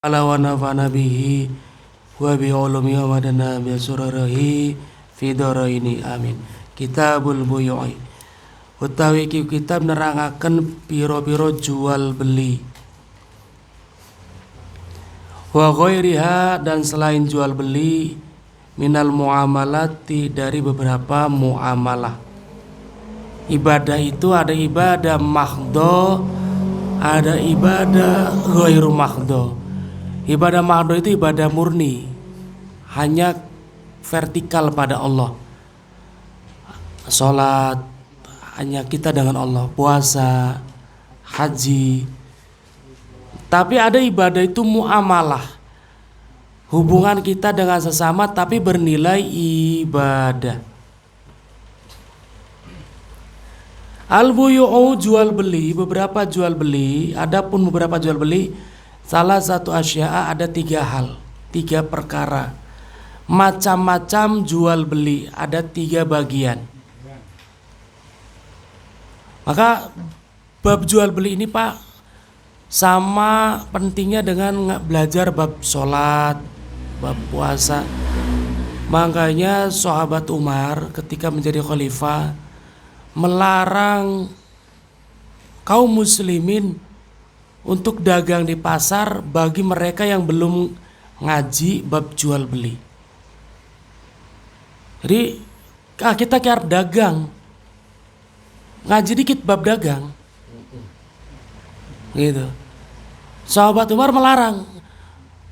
ala wa nafa'na bihi wa bi ulumi wa madana bi surarihi fi dharaini amin. Kitabul buyu'i utawi kitab nerangaken pira-pira jual beli wa ghairiha dan selain jual beli minal muamalati dari beberapa muamalah. Ibadah itu ada ibadah mahdho, ada ibadah ghairu mahdho. Ibadah mahdho itu ibadah murni, hanya vertikal pada Allah. Salat hanya kita dengan Allah, puasa, haji. Tapi ada ibadah itu muamalah, hubungan kita dengan sesama tapi bernilai ibadah. Al-buyu'u jual beli, beberapa jual beli, adapun beberapa jual beli salah satu asya'a ada 3 hal, 3 perkara. Macam-macam jual beli ada 3 bagian. Maka bab jual beli ini Pak sama pentingnya dengan belajar bab sholat, bab puasa. Makanya sahabat Umar ketika menjadi khalifah melarang kaum muslimin untuk dagang di pasar bagi mereka yang belum ngaji bab jual beli. Jadi kita kira dagang, ngaji dikit bab dagang, gitu. Sahabat Umar melarang,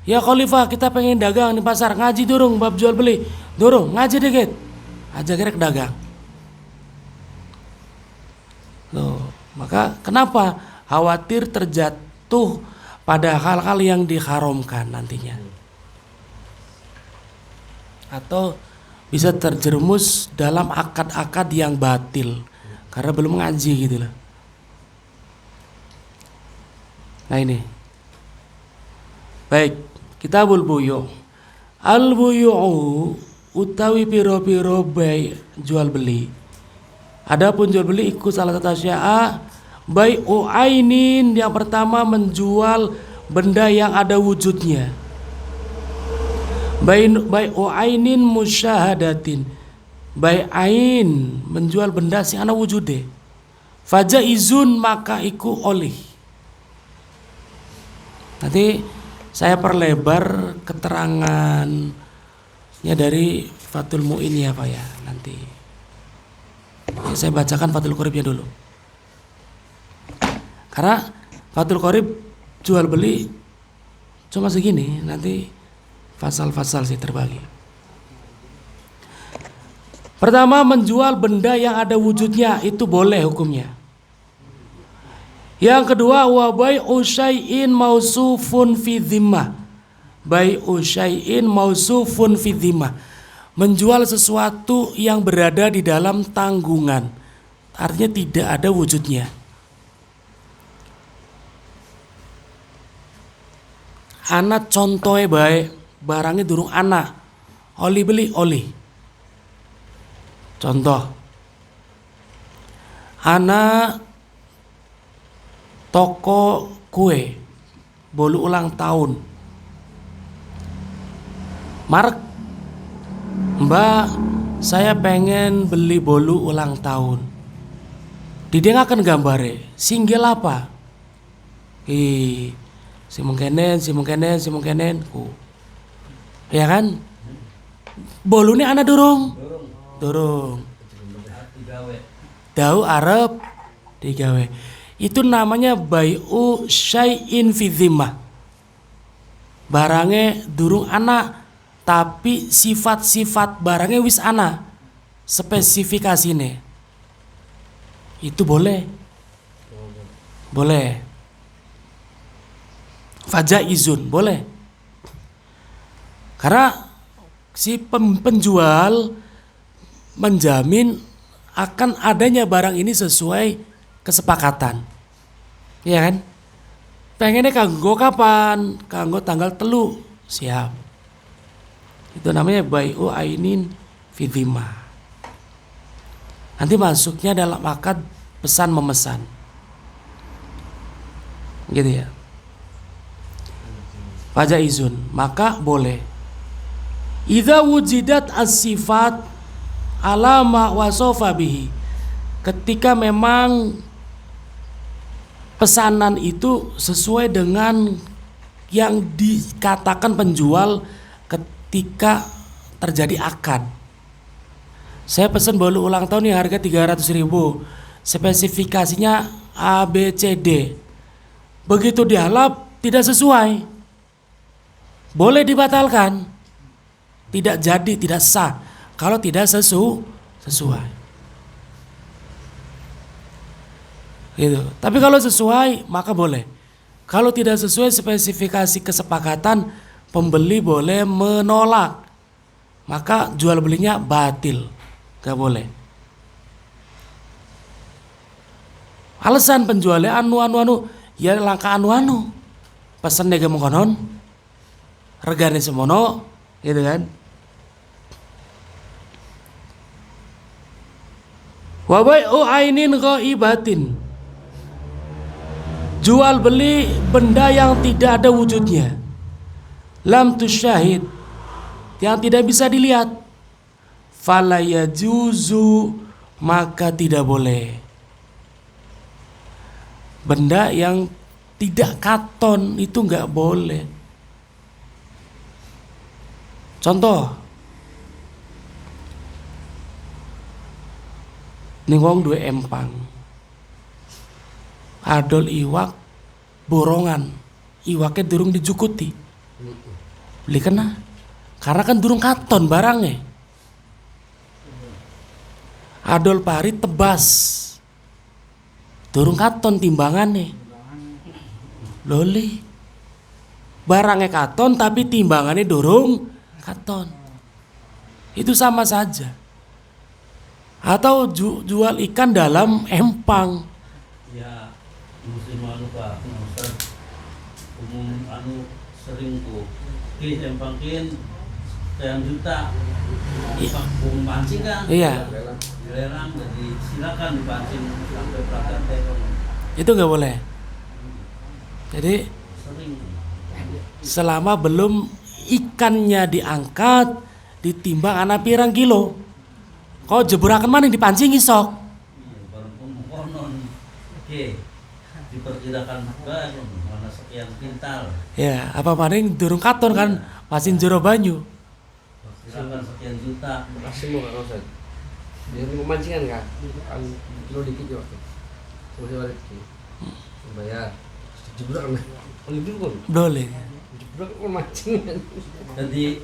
ya khalifah kita pengen dagang di pasar, ngaji durung bab jual beli, durung ngaji dikit, aja kira dagang. Loh, maka kenapa khawatir terjatuh pada hal-hal yang diharamkan nantinya, atau bisa terjerumus dalam akad-akad yang batil karena belum ngaji gitu loh. Nah ini baik, kitabul buyu'. Al buyu'u utawi piro-piro bay jual beli. Adapun jual beli ikut salah satu asya'a bai'u ainin, yang pertama menjual benda yang ada wujudnya. Bai'u ainin musyahadatin, bai'ain menjual benda sing ana wujude. Fajaizun maka iku oleh. Nanti saya perlebar keterangannya dari Fathul Mu'in ya Pak ya nanti. Saya bacakan Fathul Qoribnya dulu. Karena Fathul Qorib jual beli cuma segini, nanti fasal-fasal sih terbagi. Pertama, menjual benda yang ada wujudnya itu boleh hukumnya. Yang kedua, wa bai'u syai'in mausufun fi dhimmah. Bai'u syai'in mausufun fi dhimmah, menjual sesuatu yang berada di dalam tanggungan, artinya tidak ada wujudnya. Anak contohnya baik, barangnya durung anak, oli beli oli. Contoh, anak toko kue, bolu ulang tahun, Mark, Mbak, saya pengen beli bolu ulang tahun. Didengarkan gambare, singgel apa? Si mungkenen, ya kan? Bolunya ana durung. Dau arep digawe. Itu namanya bai'u syai'in fi dhimmah. Barangnya durung anak, tapi sifat-sifat barangnya wis ana, spesifikasine. Itu boleh. Fajaizun boleh. Karena si penjual menjamin akan adanya barang ini sesuai kesepakatan. Ya kan? Pengennya kanggo kapan? Kanggo tanggal 3, siap. Itu namanya bai'u ainin fi dhimmah. Nanti masuknya dalam akad pesan memesan. Gitu ya. fajaizun, maka boleh. Idza wujidat as-sifat ala ma wasofa bihi, ketika memang pesanan itu sesuai dengan yang dikatakan penjual ketika terjadi akad. Saya pesan bolu ulang tahun yang harga 300.000, spesifikasinya A, B, C, D. Begitu dihalap tidak sesuai, boleh dibatalkan. Tidak jadi, tidak sah kalau tidak sesuai. Gitu. Tapi kalau sesuai maka boleh. Kalau tidak sesuai spesifikasi kesepakatan, pembeli boleh menolak. Maka jual belinya batil. Gak boleh. Alasan penjualnya anu ya langka anu pesen nega mengkonon regane semono gitu kan. Wa bai'u ainin ghaibatin, jual beli benda yang tidak ada wujudnya, lam tusyahid, yang tidak bisa dilihat, fala yajuzu, maka tidak boleh. Benda yang tidak katon itu nggak boleh. Contoh, ning wong duwe empang, adol iwak borongan, iwaknya durung dijukuti, beli kena, karena kan durung katon barangnya. Adol pari tebas, durung katon timbangannya, loli, barangnya katon tapi timbangannya durung katon, itu sama saja. Atau jual ikan dalam empang. Ya, musim anu Pak, Ustaz, umum anu sering tuh, empangkin sekian juta, umum pancing kan? Iya. Dilarang, jadi silakan dipancing sampai pelanggan telepon. Itu nggak boleh. Jadi Sering. selama belum ikannya diangkat, ditimbang anak pirang kilo. Kau jeburakan mana dipancing isok. Iya, baru konon. Oke, diperkirakan baru mana sekian pintal. Ya, apa maning durung katon kan, masih jero banyu. Perkirakan sekian juta. Kasih mau nggak usah. Dia mau mancingan nggak? Kan kilo dikit ya waktu. Masih balik sih. Bayar. Jebrak kan? Paling dulu kan? Boleh. Jebrak kan mancingan. Jadi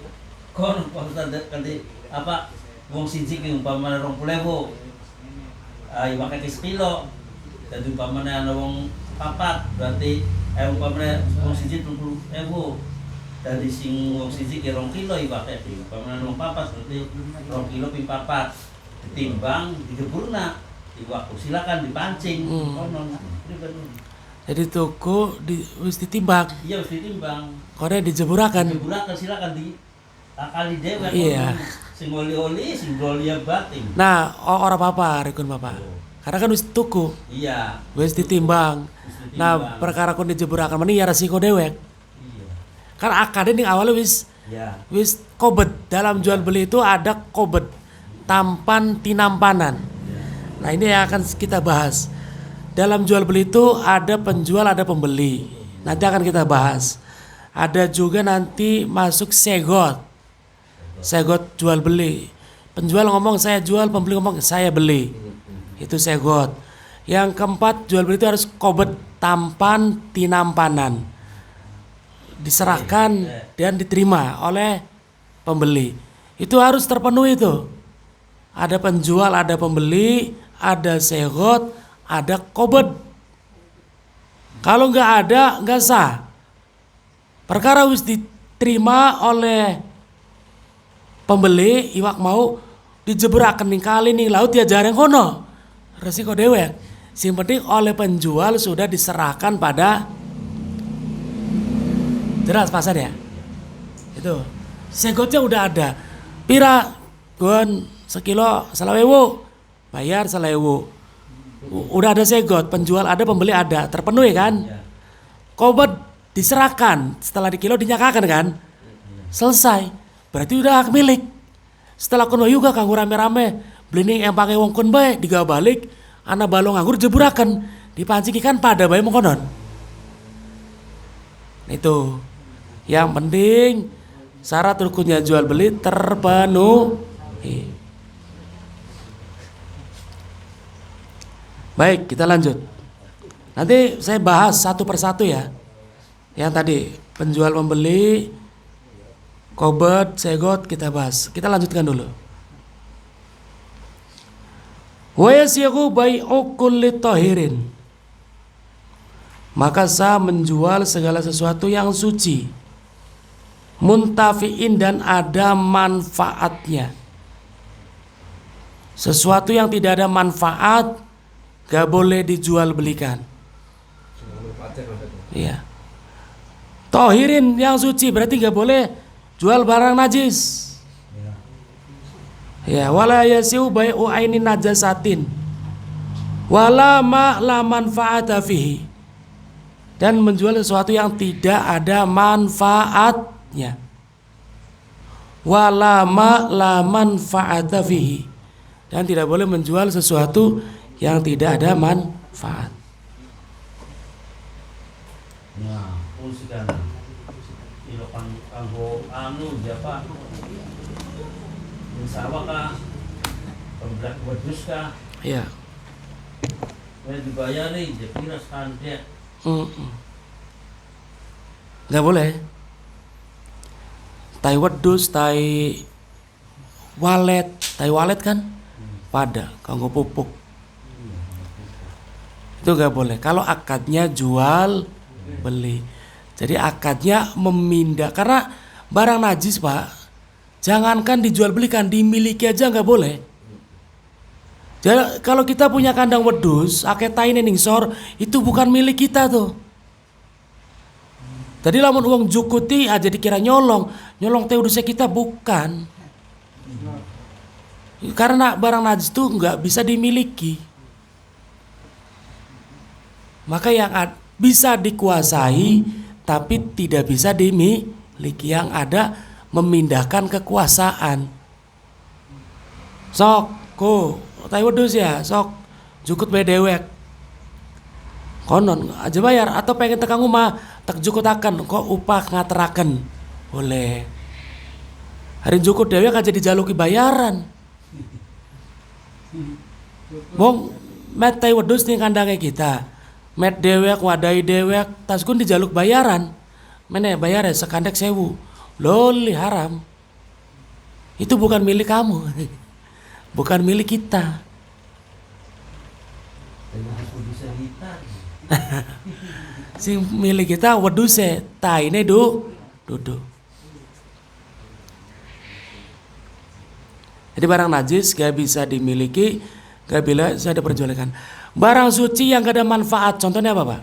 kon tadi apa? Wong siji ki umpamane 20.000. Iwake ki sekilo. Dadi umpamane ana wong papat, berarti umpamane wong siji 20.000. Dadi sing wong siji ki 2 kilo iwake ki. Umpamane wong papat berarti 2 kilo ping papat. Ditimbang dijebulna. Iwakku silakan dipancing. Konon. Jadi toko wis ditimbang. Iya wis ditimbang. Kone dijeburakan. Dijebulakan silakan di akali dhewe. Iya. Sing oli-oli, sing dolia bating. Nah, orang apa rekun Bapak. Karena kan wis tuku, Iya. wis ditimbang. Ditimbang. Nah, perkara kon dijeburakan meni ya resiko dewek. Iya. Kan akadnya ning awalnya wis Ya. kobet. Dalam jual beli itu ada kobet, tampan tinampanan. Nah, ini yang akan kita bahas. Dalam jual beli itu ada penjual, ada pembeli. Nanti akan kita bahas. Ada juga nanti masuk segot. Segot jual beli. Penjual ngomong saya jual, pembeli ngomong saya beli. Itu segot. Yang keempat, jual beli itu harus kobet, tampan tinampanan. Diserahkan dan diterima oleh pembeli. Itu harus terpenuhi itu. Ada penjual, ada pembeli, ada segot, ada kobet. Kalau nggak ada, nggak sah. Perkara harus diterima oleh pembeli, iwak mau dijeburakan ning kali ning laut ya jarang kono. Resiko dewek. Sing penting oleh penjual sudah diserahkan pada, jelas pasar ya. Itu. Segotnya udah ada. Pira gon sekilo 20.000. Bayar 20.000. Udah ada segot, penjual ada, pembeli ada, terpenuhi kan? Ya. Kobet diserahkan, setelah dikilo dinyakakan kan, selesai, berarti udah hak milik. Setelah kon juga kanggo rame-rame beli yang pakai wong kon bae digawa balik, anak balong nganggur jeburakan, dipancing ikan pada bae mengkonon. Itu yang penting syarat rukunnya jual beli terpenuhi. Baik, kita lanjut. Nanti saya bahas satu persatu ya. Yang tadi penjual membeli, kobet, segot kita bahas. Kita lanjutkan dulu. Wa yasihu bai'u kulli tahirin. Maka sah menjual segala sesuatu yang suci, muntafi'in dan ada manfaatnya. Sesuatu yang tidak ada manfaat gak boleh dijual belikan. Iya. Tohirin yang suci berarti gak boleh jual barang najis. Ya, wala yasiu bai'u ainin najasatin wala ma la manfaata fihi, dan menjual sesuatu yang tidak ada manfaatnya. Wala ma la manfaata fihi, dan tidak boleh menjual sesuatu yang tidak ada manfaat. Ya, kan ilo kanggo anu japa sawah kah, pembelak wedus kah, Iya. saya dibayari dia kira standar. Nggak boleh. Tai wedus, tai walet kan pada kanggo pupuk. Itu nggak boleh. Kalau akadnya jual beli, jadi akadnya memindah, karena barang najis Pak. Jangankan dijual belikan, dimiliki aja nggak boleh. Jadi kalau kita punya kandang wedus, akeh taine ning sor, itu bukan milik kita tuh. Tadi lamun uang jukuti aja dikira nyolong teh wedusnya kita, bukan. Karena barang najis itu nggak bisa dimiliki. Maka yang bisa dikuasai tapi tidak bisa dimiliki, yang ada memindahkan kekuasaan. Sok ko tai wedus ya, sok jukut bae dewek. Konon aja bayar, atau pengen tekan rumah tak jukutaken kok upah ngateraken. Boleh. Hari jukut dewek aja dijaluki bayaran. Bong met tai wedus ning kandange kita. Met dewek, wadai dewek, taskun dijaluk bayaran. Mene bayar ya sekandek 1000. Loli haram. Itu bukan milik kamu. Bukan milik kita. Si milik kita weduse, taine dudu. Jadi barang najis gak bisa dimiliki, gak bisa diperjualbelikan. Barang suci yang gak ada manfaat, contohnya apa Pak?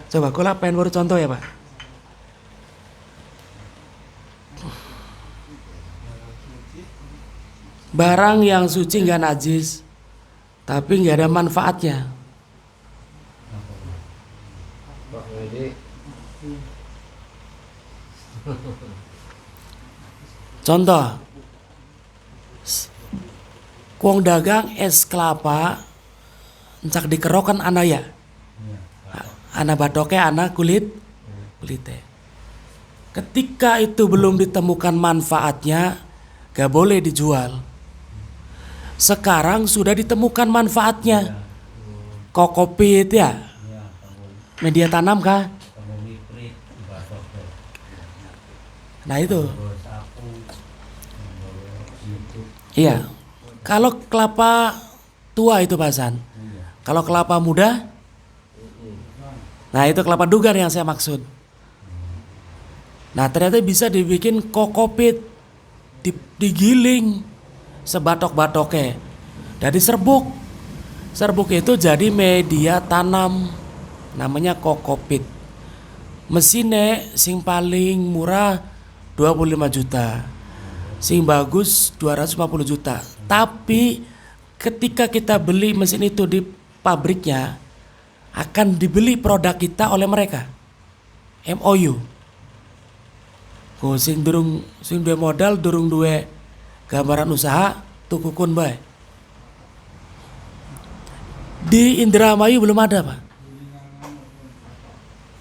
Coba kula pengen baru contoh ya Pak. Barang yang suci nggak najis, tapi nggak ada manfaatnya. Contoh, kuang dagang es kelapa, encak dikerokan anaya. Anak batoknya anak kulitnya. Ketika itu belum ditemukan manfaatnya, gak boleh dijual. Sekarang sudah ditemukan manfaatnya. Kokopit ya, media tanam kah? Nah itu. Iya. Kalau kelapa tua itu Pak Hasan. Kalau kelapa muda, nah itu kelapa dugan yang saya maksud. Nah ternyata bisa dibikin kokopit, digiling sebatok-batoknya, dari serbuk. Serbuk itu jadi media tanam, namanya kokopit. Mesinnya sing paling murah 25 juta, sing bagus 250 juta. Tapi ketika kita beli mesin itu di pabriknya, akan dibeli produk kita oleh mereka. MOU. Sing duwe modal, durung duwe gambaran usaha, tukukun bae. Di Indramayu belum ada, Pak.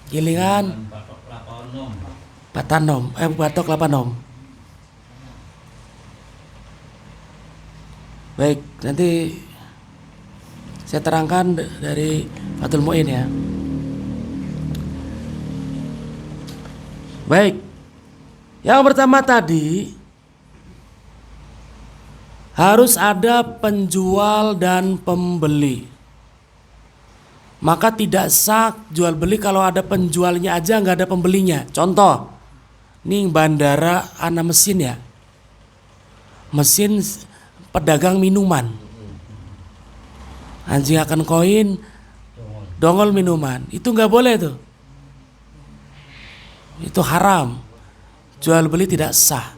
Gilingan, Batok Kelapa Onom. Batok Kelapa Nom. Baik, nanti saya terangkan dari Fathul Muin ya. Baik, yang pertama tadi harus ada penjual dan pembeli. Maka tidak sah jual beli kalau ada penjualnya aja nggak ada pembelinya. Contoh, nih bandara ana mesin ya, mesin pedagang minuman, anjing akan koin, dongol minuman, itu nggak boleh tuh, itu haram, jual beli tidak sah.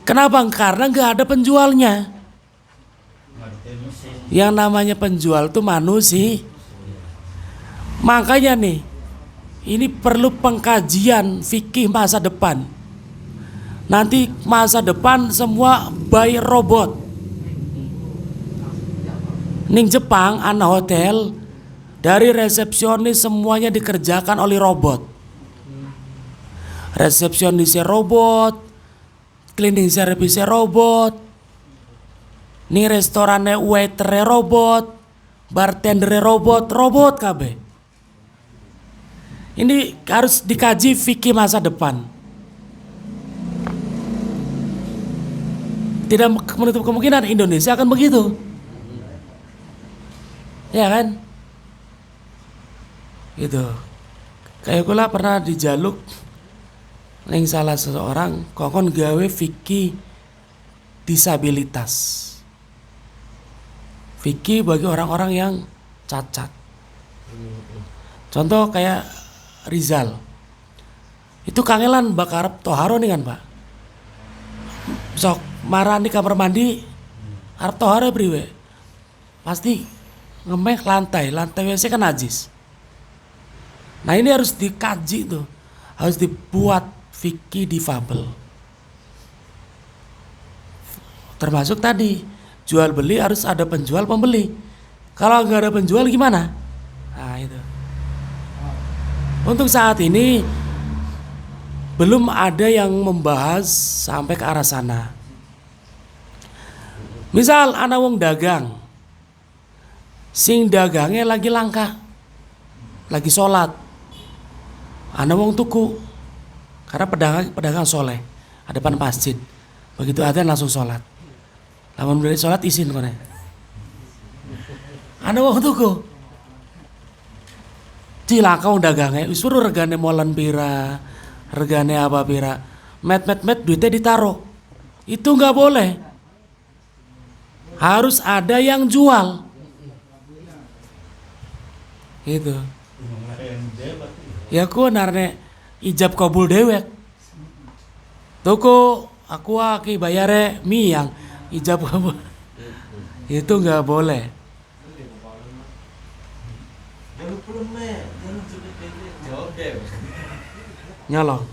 Kenapa? Karena nggak ada penjualnya. Yang namanya penjual tuh manusia. Makanya nih, ini perlu pengkajian fikih masa depan. Nanti masa depan semua by robot. Ning Jepang, ana hotel, dari resepsionis semuanya dikerjakan oleh robot. Resepsionisnya robot, cleaning service robot, nih restorannya waiternya robot, bartendernya robot kabeh. Ini harus dikaji fikih masa depan. Tidak menutup kemungkinan Indonesia akan begitu. Ya kan? Gitu. Kayak kula pernah dijaluk ning salah seseorang kokon gawe fikih disabilitas. Fikih bagi orang-orang yang cacat. Contoh kayak Rizal. Itu kangelan bakar toharo nih kan, Pak. Sok marani kamar mandi arep toharo priwe. Pasti ngemeh lantai WC kan najis. Nah, ini harus dikaji tuh. Harus dibuat fikih difabel. Termasuk tadi jual beli harus ada penjual pembeli. Kalau nggak ada penjual gimana? Nah itu. Untuk saat ini belum ada yang membahas sampai ke arah sana. Misal ana wong dagang, sing dagangnya lagi langka, lagi sholat, ana wong tuku, karena pedagang soleh, ada depan masjid, begitu adzan langsung sholat. Lamun dari sholat izin kone. Ana wong tuku. Cilaka wong dagangnya, suruh regane molen pira, regane apa pira. Met duitnya ditaruh. Itu nggak boleh. Harus ada yang jual. Gitu. Ya ku narne ijab kabul dewek. Tuku aku aki bayare miyang ijab kabul. Itu nggak boleh. Nyolong.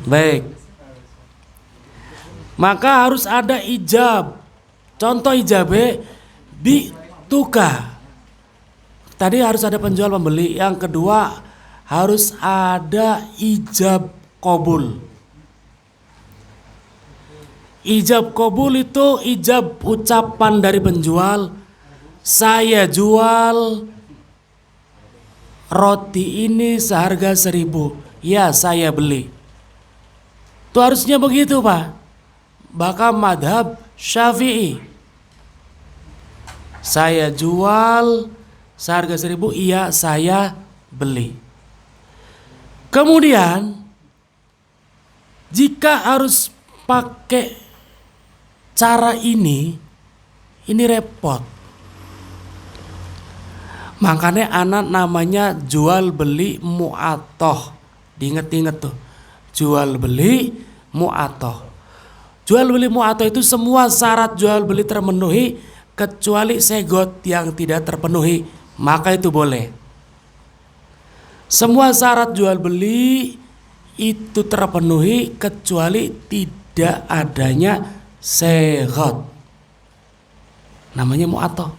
Baik. Maka harus ada ijab. Contoh ijabnya bi tukar. Tadi harus ada penjual pembeli. Yang kedua harus ada ijab qabul. Ijab qabul itu ijab ucapan dari penjual, saya jual roti ini seharga 1.000, ya saya beli. Itu harusnya begitu, Pak. Bahkan madhab Syafi'i, saya jual seharga 1.000, iya saya beli. Kemudian jika harus pakai cara ini repot. Makanya anak namanya jual beli mu'atoh, Diinget-inget tuh. Jual beli mu'atoh. Jual beli mu'atoh itu semua syarat jual beli terpenuhi kecuali segot yang tidak terpenuhi, maka itu boleh. Semua syarat jual beli itu terpenuhi kecuali tidak adanya segot. Namanya mu'atoh.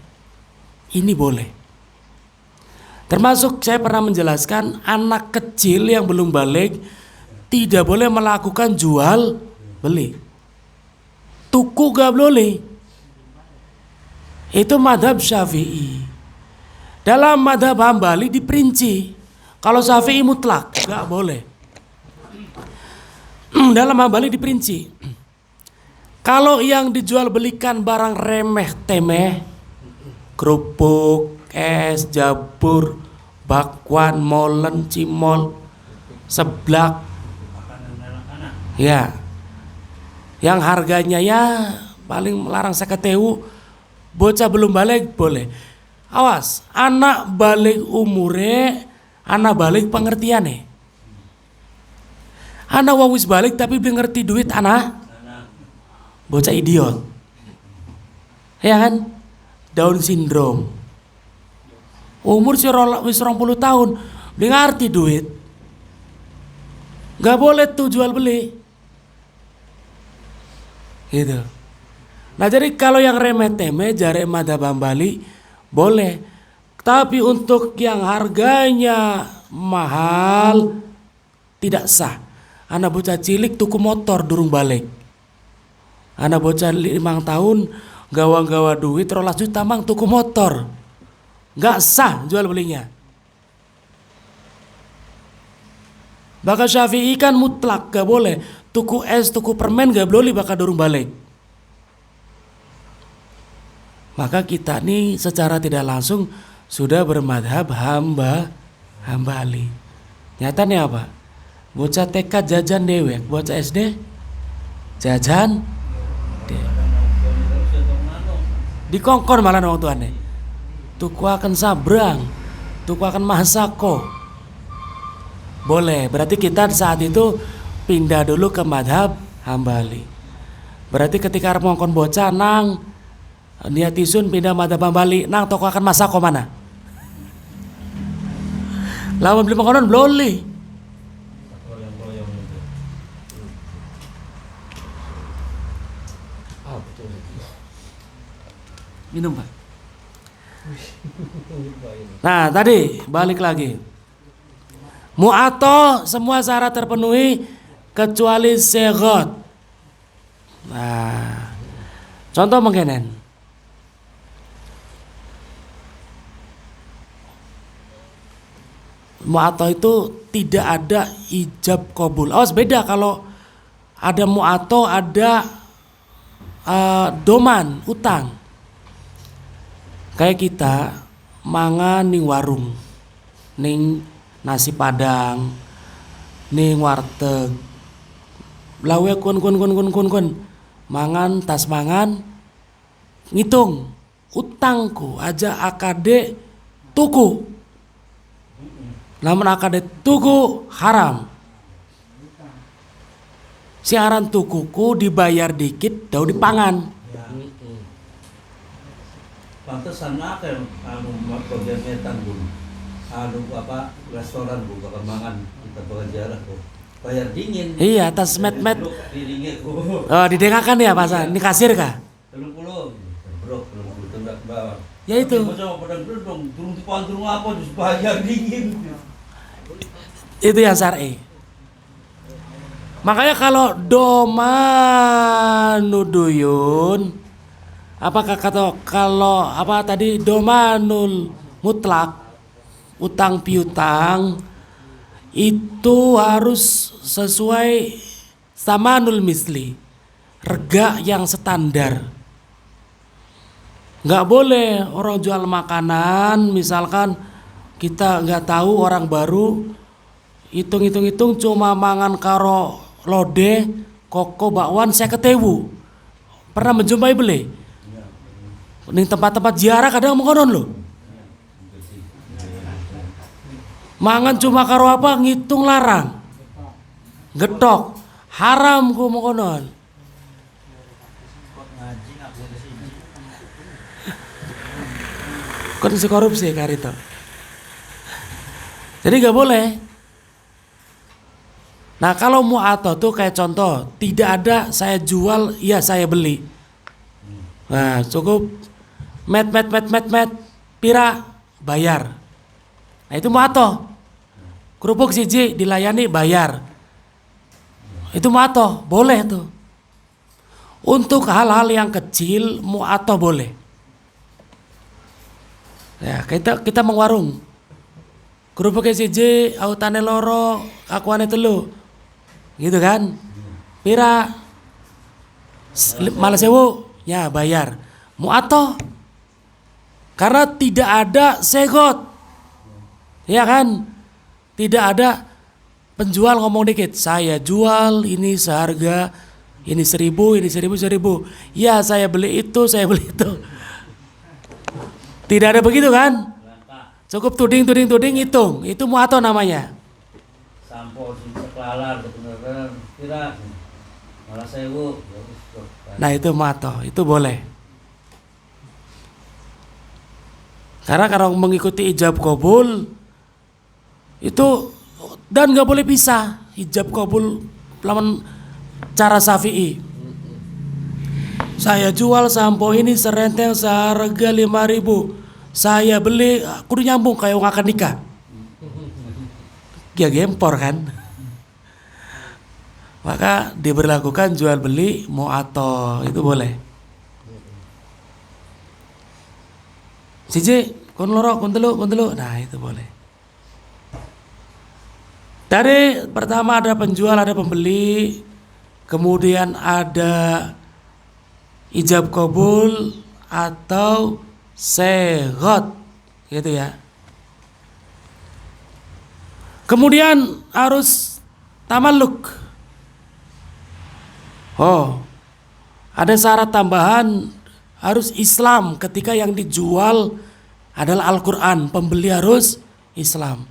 Ini boleh. Termasuk saya pernah menjelaskan anak kecil yang belum balik tidak boleh melakukan jual beli. Tuku gak boleh. Itu madhab Syafi'i. Dalam madhab Hambali diperinci. Kalau Syafi'i mutlak gak boleh. Dalam Hambali diperinci. Kalau yang dijual belikan barang remeh temeh, kerupuk, es, jabur, bakwan, molen, cimol, seblak, ya, yang harganya ya paling melarang 50.000, bocah belum balik boleh. Awas, anak balik umure, anak balik pengertiane. Anak wong wis balik tapi belum ngerti duit anak, bocah idiot, ya kan? Down syndrome. Umur wis 20 tahun, belum ngerti duit. Gak boleh tuh jual beli. Gitu. Nah jadi kalau yang remeh-temeh jare madhab Hambali boleh. Tapi untuk yang harganya mahal tidak sah. Anak bocah cilik tuku motor durung balik. Anak bocah 5 tahun gawa-gawa duit 12 juta mang tuku motor. Gak sah jual belinya. Bahkan Syafi'i kan mutlak gak boleh. Tuku es, tuku permen gak boleh bakal durung balik. Maka kita nih secara tidak langsung sudah bermadhab Hambali. Nyatanya apa? Bocah TK jajan dewek, bocah SD jajan dikongkon malah orang tuane. Tuku akan sabrang, tuku akan masako. Boleh, berarti kita saat itu pindah dulu ke madhab Hambali. Berarti ketika ngongkon bocah nang niat isun pindah madhab Hambali, nang toko akan masako mana? Lawan beli makanan boleh. Minum Pak. Nah tadi balik lagi. Mu'atoh semua syarat terpenuhi kecuali segot. Nah, contoh mengkenen. Mu'atoh itu tidak ada ijab qabul. Awas beda kalau ada mu'atoh ada doman, utang. Kayak kita mangan ning warung, ning nasi padang, ning warteg. Lawe kun mangan tas mangan ngitung utangku aja akade tuku. Lamun akade tuku haram. Siaran tukuku dibayar dikit daun dipangan. Pantesan akeh anu pegawaian Bu. Anu apa restoran Bu bakal mangan kita bakal jarah kok. Bayar dingin. Iya, atas met-met. Dingin. Oh, didengarkan ya Pak. Ini kasir kah? 30. Bro, 30 tembak bawah. Ya itu. Macam padang dong, turun di pantung apa terus bayar dingin. Itu yang syar'i. Makanya kalau domanuduyun, apakah kata kalau apa tadi domanul mutlak, utang piutang itu harus sesuai samanul misli, rega yang standar. Nggak boleh orang jual makanan, misalkan kita nggak tahu orang baru, hitung cuma mangan karo lode, koko, bakwan, 50.000. Pernah menjumpai beli? Ning tempat-tempat ziarah kadang mengonon loh. Mangan cuma karo apa ngitung larang. getok, haram ku mengkonon. Kondisi korupsi kari itu. Jadi nggak boleh. Nah kalau mu'ato tuh kayak contoh, tidak ada saya jual, ya saya beli. Nah cukup met, pira, bayar. Nah itu mu'ato. Kerupuk siji dilayani bayar. Itu mu'ato, boleh tuh. Untuk hal-hal yang kecil mu'ato boleh. Ya kita mengwarung. Kerupuk siji, autane loro, akuane telu. Gitu kan? Pira malah sewu, ya bayar. Mu'ato. Karena tidak ada segot. Ya kan? Tidak ada penjual ngomong dikit. Saya jual ini seharga ini 1.000, ini 1.000. Ya saya beli itu, saya beli itu. Tidak ada begitu kan? Cukup tuding hitung. Itu mu'ato namanya. Sampo sekelalar bener-bener kira malah sewu. Nah itu mu'ato, itu boleh. Karena kalau mengikuti ijab kabul itu dan nggak boleh pisah ijab kabul lawan cara Syafi'i. Saya jual sampo ini serenteng seharga 5.000. Saya beli kudu nyambung kayak wong akan nikah. Ya gempor kan. Maka diberlakukan jual beli mu'ato, itu boleh. Siji kon loro kon telu. Nah itu boleh. Dari pertama ada penjual, ada pembeli, kemudian ada ijab kabul atau segot, gitu ya. Kemudian harus tamalluk. Oh, ada syarat tambahan, harus Islam ketika yang dijual adalah Al-Quran. Pembeli harus Islam.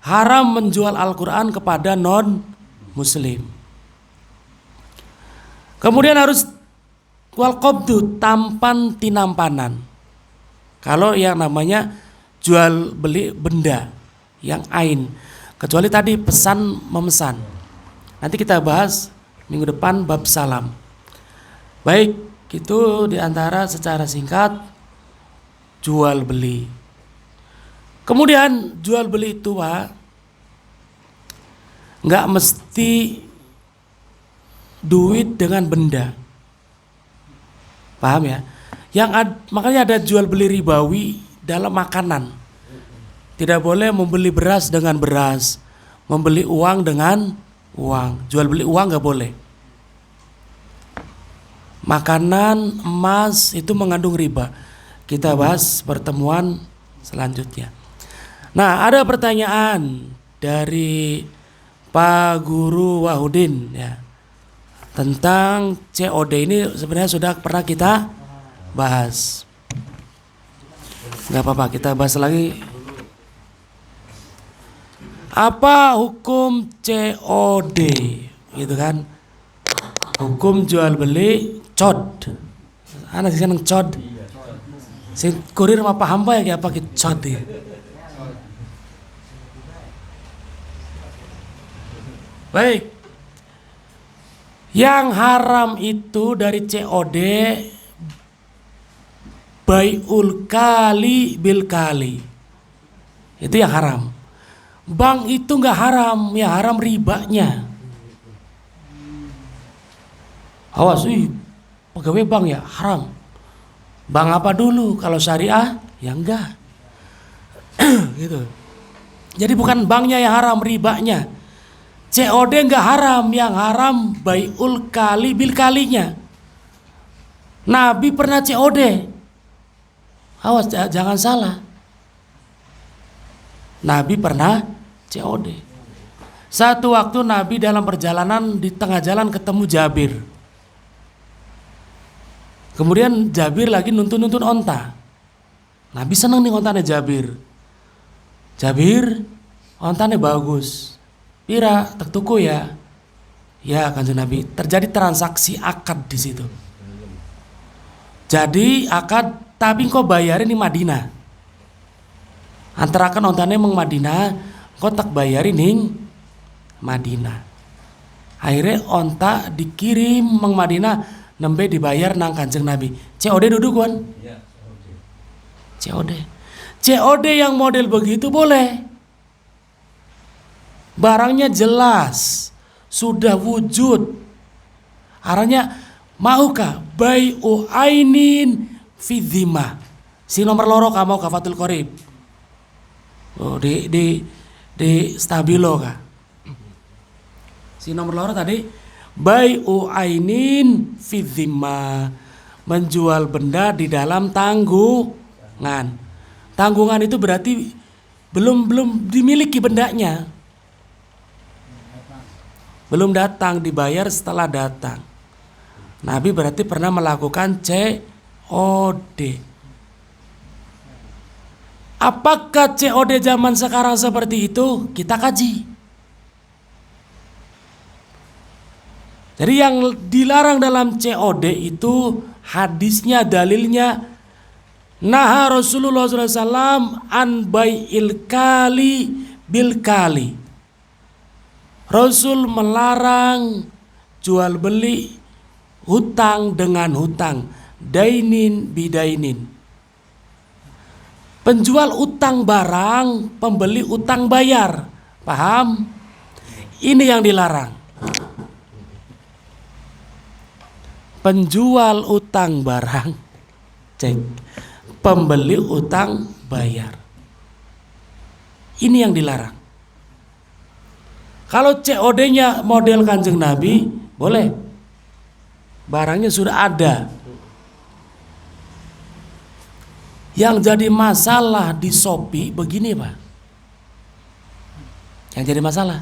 Haram menjual Al-Quran kepada non-Muslim. Kemudian harus wal qabdu, tampan tinampanan. Kalau yang namanya jual beli benda yang ain, kecuali tadi pesan memesan. Nanti kita bahas minggu depan bab salam. Baik, itu diantara secara singkat jual beli. Kemudian jual beli itu Pak, nggak mesti duit dengan benda. Paham ya? Makanya ada jual beli ribawi dalam makanan. Tidak boleh membeli beras dengan beras, membeli uang dengan uang. Jual beli uang nggak boleh. Makanan, emas itu mengandung riba. Kita bahas pertemuan selanjutnya. Nah, ada pertanyaan dari Pak Guru Wahudin ya. Tentang COD ini sebenarnya sudah pernah kita bahas. Gak apa-apa, kita bahas lagi. Apa hukum COD? Gitu kan? Hukum jual beli COD. Anak sih kan COD. Si kurir mah paham ya apa ki COD ya. Baik. Yang haram itu dari COD bai'ul kali bil kali. Itu yang haram. Bank itu nggak haram, ya haram ribanya. Awas, pegawai bank ya haram. Bank apa dulu? Kalau syariah ya enggak. Gitu. Jadi bukan banknya yang haram, ribanya. COD enggak haram, yang haram bai'ul kali bil kalinya. Nabi pernah COD. Awas jangan salah. Nabi pernah COD. Satu waktu Nabi dalam perjalanan di tengah jalan ketemu Jabir. Kemudian Jabir lagi nuntun onta. Nabi seneng nih ontanya Jabir. Jabir, ontanya bagus. Pira tak tuku ya. Ya Kanjeng Nabi, terjadi transaksi akad di situ. Jadi akad tapi kau bayarin di Madinah. Antara kan ontane meng Madinah, kau tak bayarin ning Madinah. Akhirnya onta dikirim meng Madinah, nembe dibayar nang Kanjeng Nabi. COD duduk kan? Iya, oke. COD. COD yang model begitu boleh. Barangnya jelas, sudah wujud. Arahnya maukah bai'u ainin fi dhimah. Si nomor loro ka mau ka Fathul Qorib. Oh, di stabilo kah? Si nomor loro tadi bai'u ainin fi dhimah. Menjual benda di dalam tanggungan. Tanggungan itu berarti belum dimiliki bendanya. Belum datang, dibayar setelah datang. Nabi berarti pernah melakukan COD. Apakah COD zaman sekarang seperti itu? Kita kaji. Jadi yang dilarang dalam COD itu hadisnya, dalilnya, naha Rasulullah SAW an bai'il kali bil kali. Rasul melarang jual beli hutang dengan hutang, dainin bidainin. Penjual utang barang, pembeli utang bayar. Paham? Ini yang dilarang. Penjual utang barang, cek. Pembeli utang bayar. Ini yang dilarang. Kalau COD-nya model Kanjeng Nabi, boleh. Barangnya sudah ada. Yang jadi masalah di Shopee begini Pak. Yang jadi masalah,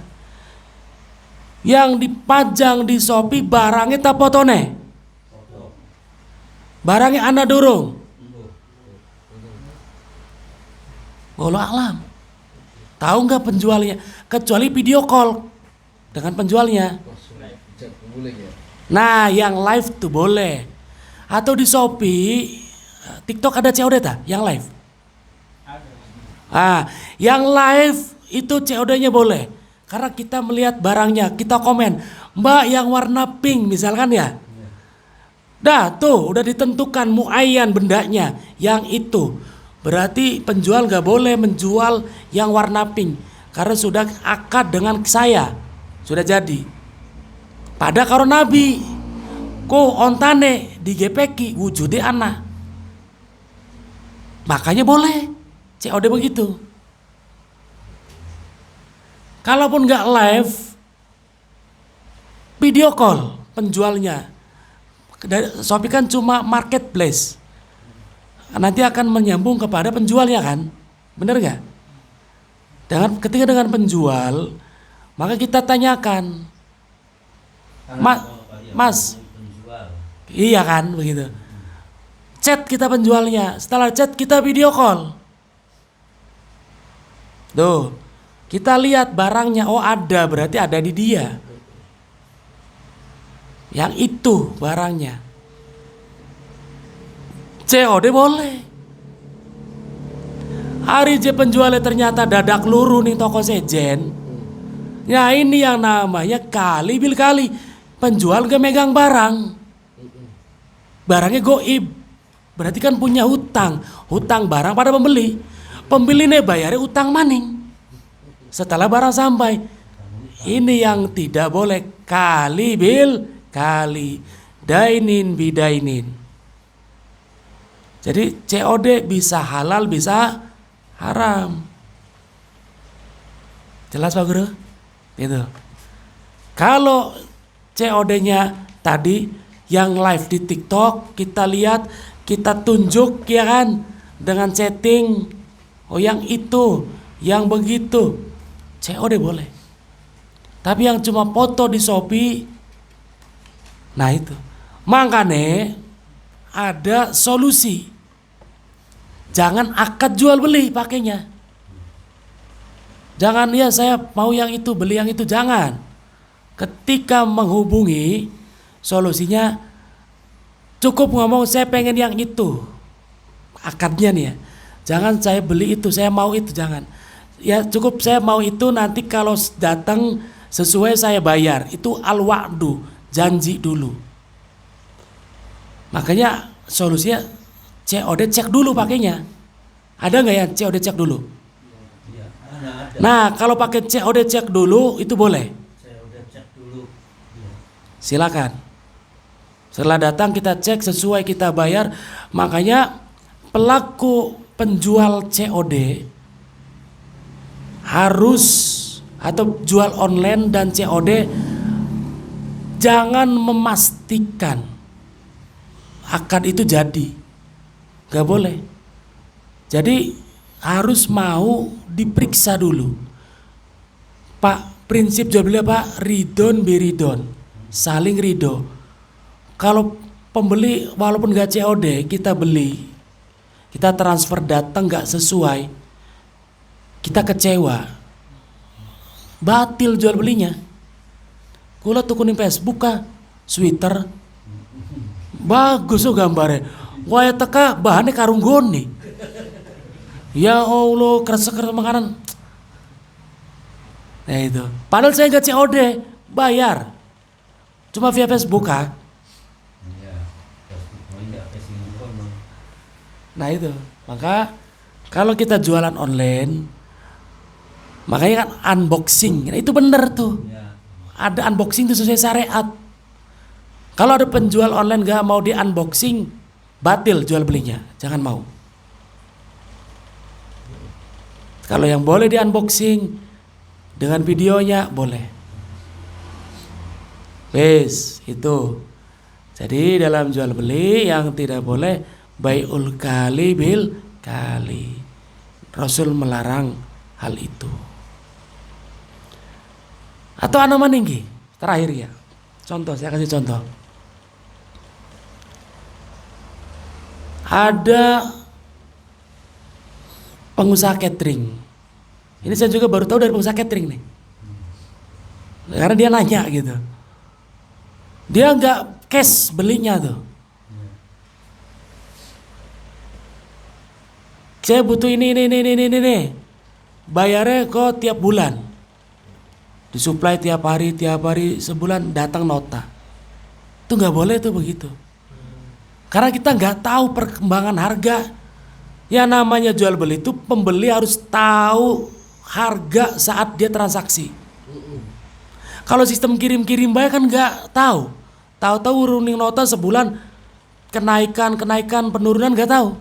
yang dipajang di Shopee barangnya tak potone. Barangnya anda dorong. Wallahu alam. Tahu nggak penjualnya? Kecuali video call dengan penjualnya. Nah, yang live tuh boleh. Atau di Shopee, TikTok ada COD tak? Yang live. Yang live itu COD-nya boleh. Karena kita melihat barangnya, kita komen, Mbak yang warna pink misalkan ya. Dah tuh udah ditentukan muayyan bendanya yang itu. Berarti penjual gak boleh menjual yang warna pink karena sudah akad dengan saya, sudah jadi. Pada karo Nabi, ko ontane di GPK wujudi anak, makanya boleh COD begitu. Kalaupun gak live, video call penjualnya. Shopee kan cuma marketplace. Nanti akan menyambung kepada penjualnya kan, bener gak? Ketika dengan penjual, maka kita tanyakan, Mas, iya kan begitu. Chat kita penjualnya, setelah chat kita video call. Tuh, kita lihat barangnya, oh ada, berarti ada di dia. Yang itu barangnya. COD boleh. Hari je penjualnya ternyata dadak luru nih toko sejen. Ya ini yang namanya kali bil kali. Penjual gak megang barang. Barangnya goib. Berarti kan punya hutang. Hutang barang pada pembeli. Pembeli nih bayarnya utang maning. Setelah barang sampai. Ini yang tidak boleh. Kali bil kali. Dainin bidainin. Jadi COD bisa halal, bisa haram. Jelas Pak Guru? Gitu. Kalau COD-nya tadi yang live di TikTok, kita lihat, kita tunjuk ya kan, dengan setting, oh yang itu, yang begitu, COD boleh. Tapi yang cuma foto di Shopee, nah itu. Makanya ada solusi. Jangan akad jual beli pakainya. Jangan ya saya mau yang itu, beli yang itu, jangan. Ketika menghubungi, solusinya cukup ngomong saya pengen yang itu. Akadnya nih ya. Jangan saya beli itu, saya mau itu, jangan. Ya cukup saya mau itu, nanti kalau datang sesuai saya bayar. Itu al-wa'du, janji dulu. Makanya solusinya COD cek dulu pakainya. Ada nggak ya COD cek dulu? Iya, ada. Nah kalau pakai COD cek dulu itu boleh. Saya udah cek dulu. Iya. Silakan. Setelah datang kita cek sesuai kita bayar. Makanya pelaku penjual COD harus, atau jual online dan COD, jangan memastikan akad itu jadi. Gak boleh. Jadi harus mau diperiksa dulu. Pak, prinsip jual beli apa? Ridon biridon, saling ridho. Kalau pembeli walaupun gak COD, kita beli, kita transfer datang gak sesuai, kita kecewa, batil jual belinya. Kula tuh kuning Facebook kah, sweater, bagus tuh gambarnya. Wah teka bahannya karung goni. Ya Allah, keras-keras makanan. Nah itu. Padahal saya nggak COD, bayar. Cuma via Facebook kah? Iya. Iya, Facebook. Nah itu. Maka kalau kita jualan online, makanya kan unboxing. Nah, itu benar tuh. Iya. Ada unboxing itu sesuai syariat. Kalau ada penjual online nggak mau di unboxing, batil jual belinya. Jangan mau. Kalau yang boleh di unboxing dengan videonya boleh. Wes itu. Jadi dalam jual beli yang tidak boleh bai'ul kali bil kali. Rasul melarang hal itu. Atau ana maninggi terakhir ya. Contoh, saya kasih contoh. Ada pengusaha catering. Ini saya juga baru tahu dari pengusaha catering nih. Karena dia nanya gitu. Dia nggak cash belinya tuh. Saya butuh ini. Bayarnya kok tiap bulan. Disuplai tiap hari sebulan datang nota. Itu nggak boleh tuh begitu. Karena kita nggak tahu perkembangan harga. Yang namanya jual beli itu pembeli harus tahu harga saat dia transaksi. Kalau sistem kirim bayar kan nggak tahu. Tahu-tahu running nota sebulan kenaikan penurunan nggak tahu.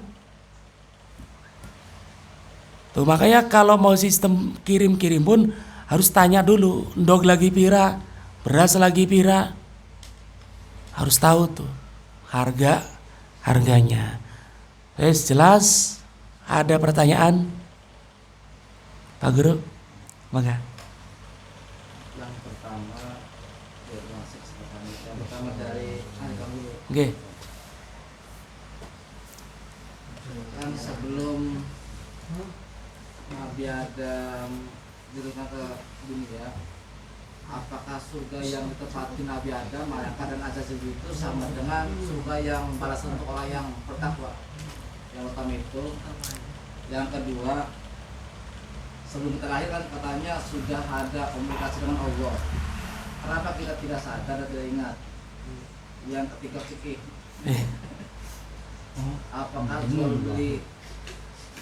Tuh makanya kalau mau sistem kirim pun harus tanya dulu, ndog lagi pira, beras lagi pira. Harus tahu tuh harganya. Jelas. Ada pertanyaan? Pak Guru? Maka. Yang pertama dari kamu. Oke. Kan sebelum Nabi Adam diturunkan ke dunia, apakah surga yang ditempati Nabi Adam, Malaikat dan Azazil itu sama dengan surga yang balasan untuk orang yang bertakwa? Yang pertama itu. Yang kedua, sebelum terakhir kan katanya sudah ada komunikasi dengan Allah. Kenapa kita tidak sadar dan tidak ingat? Yang ketiga fikih. Apakah jual beli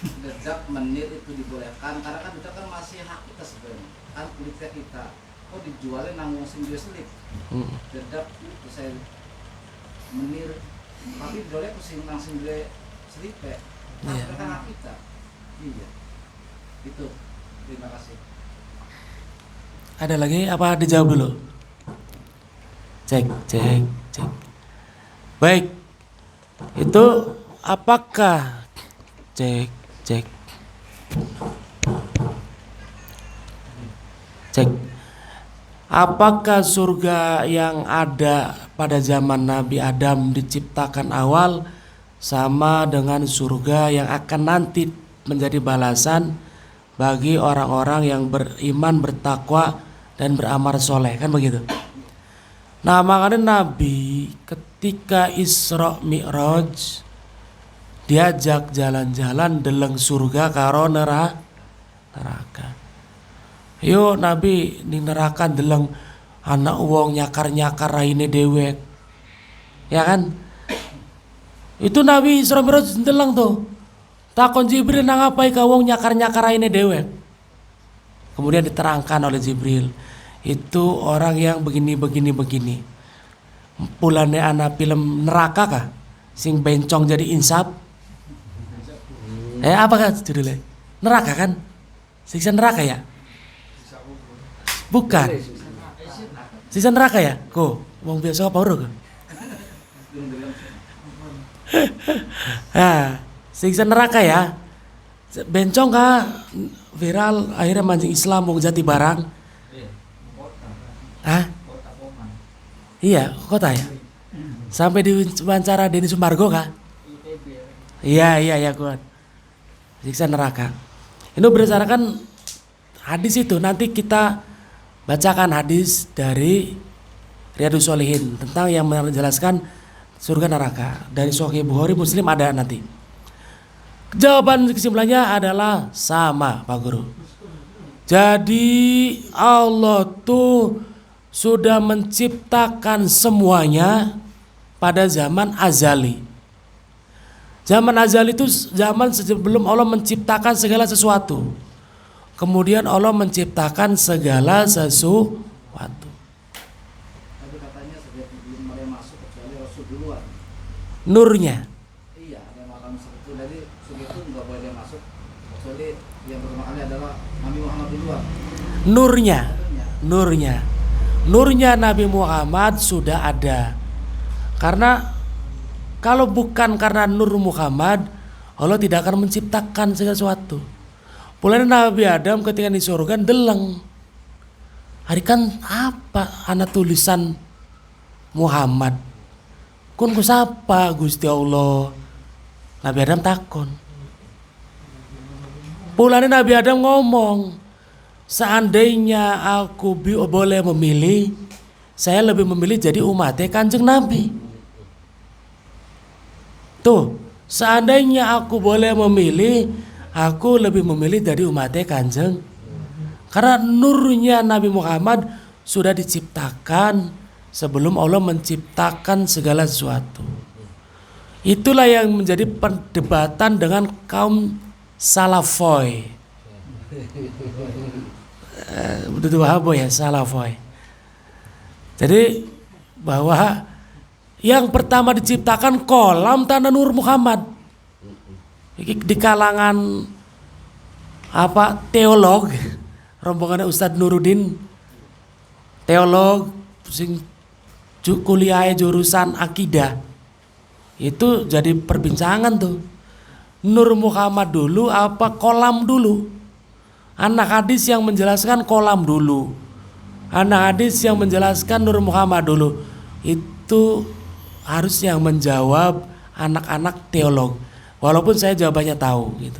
dedap menir itu dibolehkan? Karena kan dedap kan masih hak kita sebenarnya. Kan kulitnya kita. Kok dijualin nanggung sendiri selip? Dedap itu saya menir. Tapi jualnya pusing nang sendiri selip ya. Kan hak kita. Iya. Itu. Terima kasih. Ada lagi apa dijawab dulu? Cek. Baik. Itu apakah cek. Apakah surga yang ada pada zaman Nabi Adam diciptakan awal sama dengan surga yang akan nanti menjadi balasan bagi orang-orang yang beriman, bertakwa dan beramal soleh, kan begitu. Nah, makanya Nabi ketika Isra Mi'raj diajak jalan-jalan deleng surga karo neraka. Yo Nabi ning neraka deleng anak wong nyakar-nyakar raine dewek. Ya kan? Itu Nabi Isra Mi'raj deleng tuh. Takon Jibril nang apai ka wong nyakar-nyakar raine dewek. Kemudian diterangkan oleh Jibril, itu orang yang begini. Pulane anak film neraka kah? Sing bencong jadi insap. Apa kan judulnya? Neraka kan? Siksa neraka ya? Bukan. Siksa neraka ya? Ko, wong biasa apa ora? Siksa neraka ya? Bencong kah? Viral akhirnya mancing Islam mau jati barang. Iya, kota ya. Sampai diwawancara Denny Sumargo kah? Iya kuat. Siksa neraka. Ini berdasarkan hadis itu. Nanti kita bacakan hadis dari Riyadhus Shalihin tentang yang menjelaskan surga neraka. Dari Sahih Bukhari, Muslim ada nanti. Jawaban kesimpulannya adalah sama, Pak Guru. Jadi Allah tuh sudah menciptakan semuanya pada zaman azali. Zaman azali itu zaman sebelum Allah menciptakan segala sesuatu. Kemudian Allah menciptakan segala sesuatu. Tapi katanya sebelum mereka masuk kecuali Rasul duluan. Nurnya. Iya, ada makam seperti itu. Jadi segitu nggak boleh dia masuk kecuali yang pertama kali adalah Nabi Muhammad duluan. Nurnya Nabi Muhammad sudah ada. Karena kalau bukan karena nur Muhammad, Allah tidak akan menciptakan segala sesuatu. Mulai Nabi Adam ketika di surga deleng. Hari kan apa anak tulisan Muhammad? Kun ku sapa Gusti Allah. Nabi Adam takon. Mulai Nabi Adam ngomong, seandainya aku boleh memilih, saya lebih memilih jadi umatnya Kanjeng Nabi. Tuh, seandainya aku boleh memilih, aku lebih memilih dari umatnya Kanjeng. Karena nurnya Nabi Muhammad sudah diciptakan sebelum Allah menciptakan segala sesuatu. Itulah yang menjadi perdebatan dengan kaum Salafoy. Betul Wahaboy ya, Salafoy. Jadi bahwa yang pertama diciptakan kolam tanah Nur Muhammad. Di kalangan teolog, rombongannya Ustadz Nuruddin, teolog sing kuliah jurusan akidah. Itu jadi perbincangan tuh. Nur Muhammad dulu apa kolam dulu? Anak hadis yang menjelaskan kolam dulu. Anak hadis yang menjelaskan Nur Muhammad dulu. Itu harus yang menjawab anak-anak teolog. Walaupun saya jawabannya tahu gitu.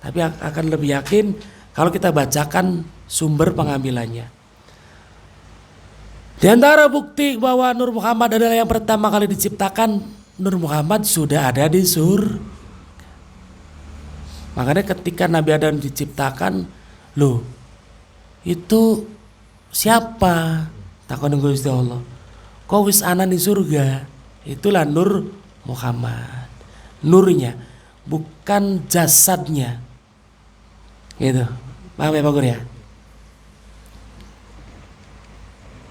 Tapi akan lebih yakin kalau kita bacakan sumber pengambilannya. Di antara bukti bahwa Nur Muhammad adalah yang pertama kali diciptakan, Nur Muhammad sudah ada di surga. Makanya ketika Nabi Adam diciptakan, loh itu siapa? Takon Gusti Allah. Kok wis ana di surga? Itulah Nur Muhammad. Nurnya, bukan jasadnya. Gitu. Paham ya Pak Guru ya?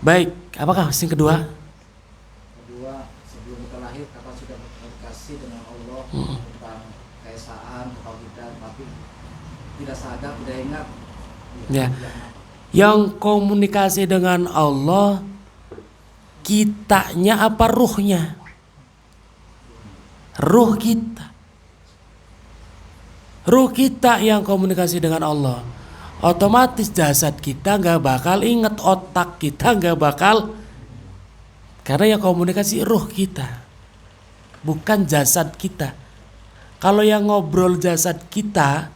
Baik, apakah yang kedua? Kedua, sebelum kita lahir kita sudah berkomunikasi dengan Allah tentang keesaan, ketauhidan, tapi tidak sadar, tidak ingat. Ya. Yang komunikasi dengan Allah kitanya apa ruhnya? Ruh kita. Ruh kita yang komunikasi dengan Allah. Otomatis jasad kita gak bakal inget, otak kita gak bakal. Karena yang komunikasi ruh kita, bukan jasad kita. Kalau yang ngobrol jasad kita,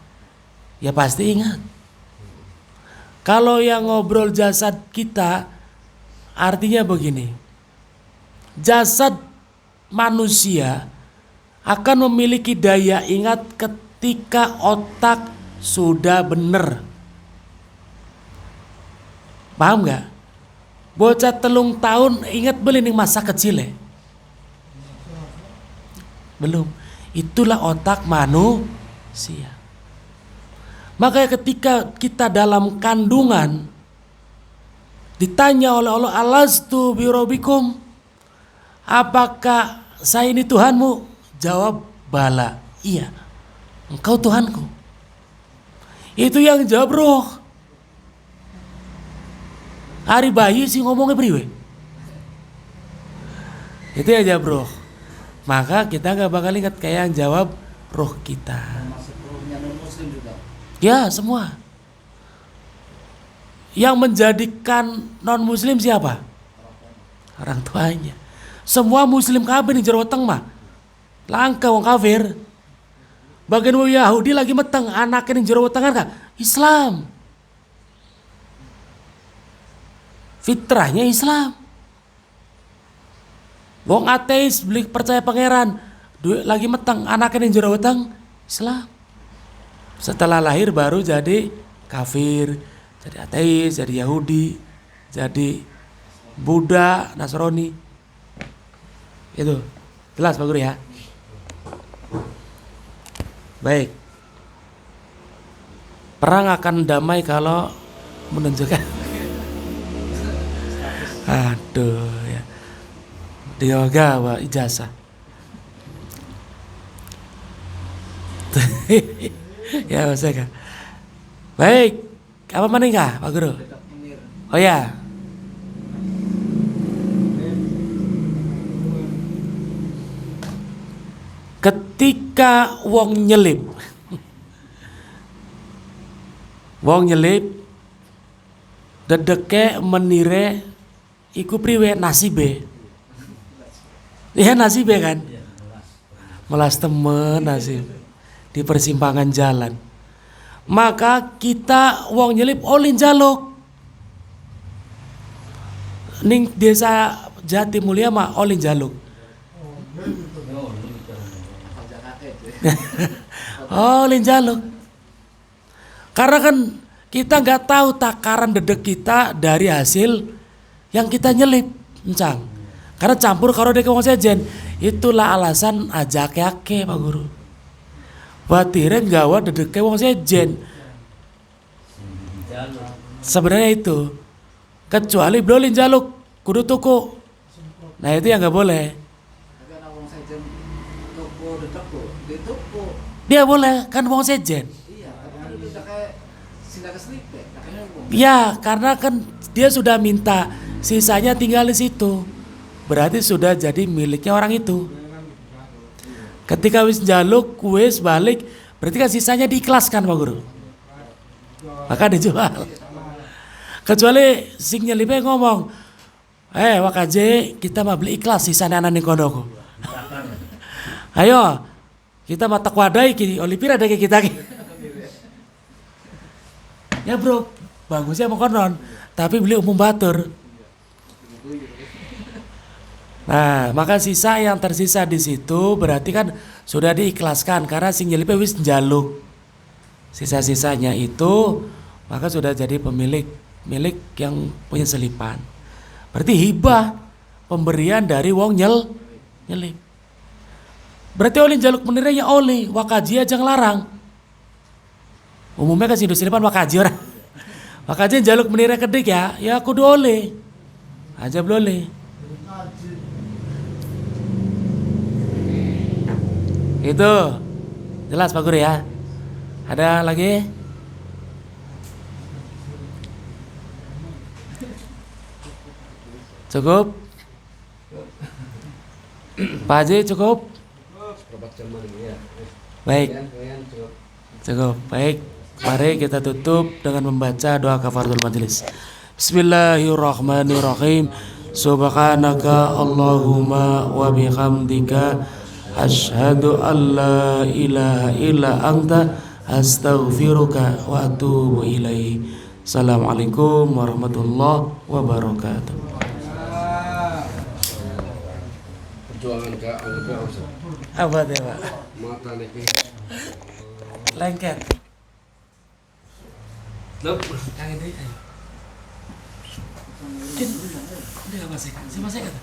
ya pasti ingat. Kalau yang ngobrol jasad kita, artinya begini. Jasad manusia akan memiliki daya ingat ketika otak sudah bener. Paham nggak? Bocah telung tahun ingat beli nih masa kecil ya? Belum. Itulah otak manusia. Makanya ketika kita dalam kandungan ditanya oleh Allah, alastu birobikum, apakah saya ini Tuhanmu? Jawab, bala, iya, engkau Tuhanku. Itu yang jawab roh. Hari bayi sih ngomongnya priwe. Itu yang jawab roh. Maka kita gak bakal ingat kayak yang jawab roh kita. Termasuk rohnya non-muslim juga. Ya semua. Yang menjadikan non-muslim siapa? Orang tuanya. Semua muslim kabeh nih jero weteng mah. Langka wong kafir. Bagian wong Yahudi lagi meteng anaknya ning jero wetengan ka Islam. Fitrahnya Islam. Wong ateis beli percaya pangeran, duit lagi meteng anaknya ning jero weteng Islam. Setelah lahir baru jadi kafir, jadi ateis, jadi Yahudi, jadi Buddha, Nasrani. Itu jelas Pak Guru ya. Baik. Perang akan damai kalau menunjukkan aduh ya. Dioga wa ijazah. Ya saya. Baik. Apa mana enggak Pak Guru? Oh ya. Ketika wong nyelip dedeke menire iku priwe nasibe. Ya nasibe kan? Melas temen nasib di persimpangan jalan. Maka kita wong nyelip olin jaluk. Ning desa Jati Mulia mah olin jaluk. Oh linjaluk. Karena kan kita nggak tahu takaran dedek kita dari hasil yang kita nyelip encang. Karena campur karo dek wong sejen. Itulah alasan ajak yake Pak Guru. Batire nggawa dedek wong sejen. Sebenarnya itu. Kecuali belum linjaluk kudu tuku. Nah itu yang nggak boleh. Dia boleh kan wong sejen. Iya, kan udah kayak sindak keselip ya. Ya, karena kan dia sudah minta, sisanya tinggal di situ. Berarti sudah jadi miliknya orang itu. Ketika wis jaluk, wis balik, berarti kan sisanya diikhlaskan Pak Guru. Maka dijual. Kecuali sing nyelipnya ngomong, wakaje kita mah beli ikhlas sisanya anak ning kono. Ayo, kita mata wadai kini olipir ada kayak kita. Ya bro, bagusnya mau konon, tapi beli umum batur. Nah, maka sisa yang tersisa di situ berarti kan sudah diikhlaskan karena sing nyelipnya wis njaluk. Sisa-sisanya itu maka sudah jadi milik yang punya selipan. Berarti hibah, pemberian dari wong nyelip. Berarti oleh jaluk meniranya oleh wakaji aja ngelarang. Umumnya kan industri depan wakaji orang. Wakaji jaluk menirnya kedik ya kudu oleh. Aja boleh. Itu jelas Pak Guru ya. Ada lagi? Cukup? Pak Haji cukup? Baik, cukup. Baik, mari kita tutup dengan membaca doa kafaratul majelis. Bismillahirrahmanirrahim. Subhanaka Allahumma wa bihamdika asyhadu an la ilaha illa anta astaghfiruka wa atubu ilaik. Assalamualaikum warahmatullahi wabarakatuh. Perjuangan ke anggapnya Ustaz. Apa tuh Pak? Mata niki. Lengket. Loh, kangen deh. Dia masih kan?